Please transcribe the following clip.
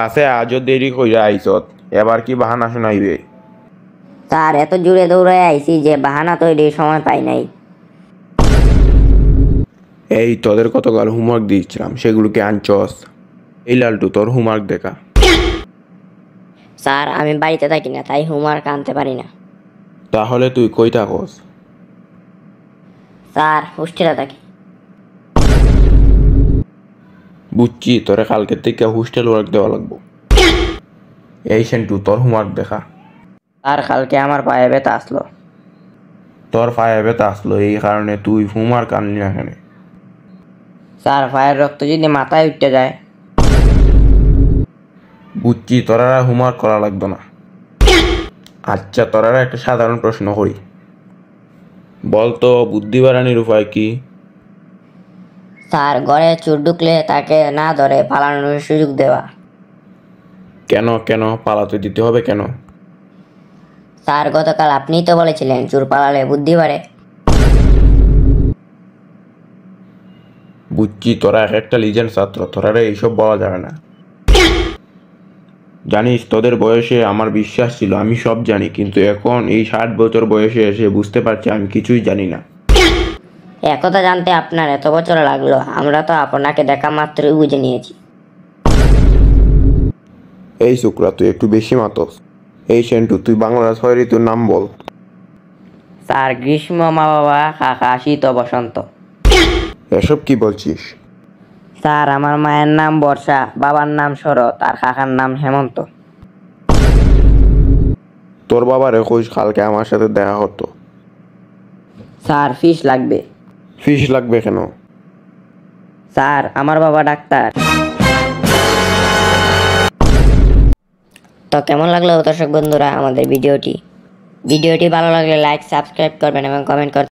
আছে আজও দেরি কইরা আইছত, এবার কি বাহানা শোনাইবে? স্যার এত জোরে দৌড়ে আইছি যে বাহানা তৈরির সময় পাই নাই। এই তোদের কতকাল হোমওয়ার্ক দিয়েছিলাম সেগুলোকে আনছস? এই লালটু তোর হোমওয়ার্ক দেখা। স্যার আমি বাড়িতে থাকি না, তাই হোমওয়ার্ক আনতে পারি না। তাহলে তুই কই থাকস? স্যার হোস্টেলে থাকি। বুঝছি, তোরে কালকের থেকে হোস্টেল ওয়ার্ক দেওয়া লাগবো। এই সেন্টু তোর হোমওয়ার্ক দেখা। স্যার কালকে আমার পায়ে ব্যথা আসলো। তোর পায়ে ব্যথা আসলো এই কারণে তুই হোমওয়ার্ক আনলি না কেন? স্যার পায়ের রক্ত যদি মাথায় উঠতে যায়। বুঝছি, তোরা হোমওয়ার্ক করা লাগতো না। আচ্ছা, তোরা একটা সাধারণ প্রশ্ন করি, বলতো বুদ্ধি বাড়ানোর উপায় কি? স্যার ঘরে চোর ঢুকলে তাকে না ধরে পালানোর সুযোগ দেওয়া। কেন কেন পালাতে দিতে হবে কেন? স্যার গতকাল আপনিই তো বলেছিলেন চোর পালালে বুদ্ধি বাড়ে। বুঝছি, তোরা এক একটা লিজেন্ড ছাত্র, তোরা এইসব বলা যাবে না। জানিস, তোদের বয়সে আমার বিশ্বাস ছিল আমি সব জানি, কিন্তু এখন এই 60 বছর বয়সে এসে বুঝতে পারছি আমি কিছুই জানি না। একথা জানতে আপনার এত বছর লাগলো, আমরা তো আপনাকে দেখা মাত্রই বুঝে নিয়েছি। এই শুক্রা, তুই একটু বেশি মাতস। এই সেন্টু, তুই বাংলার 6 ঋতুর নাম বল। স্যার গ্রীষ্ম, মা বাবা, কাকা, শীত ও বসন্ত। এসব কি বলছিস? স্যার আমার মায়ের নাম বর্ষা, বাবার নাম শরৎ আর কাকার নাম হেমন্ত। তোর বাবার কইস কালকে আমার সাথে দেখা হতো। স্যার ফিস লাগবে। ফিস লাগবে কেন? স্যার আমার বাবা ডাক্তার। তো কেমন লাগলো দর্শক বন্ধুরা আমাদের ভিডিওটি ভালো লাগলে লাইক সাবস্ক্রাইব করবেন এবং কমেন্ট করবেন।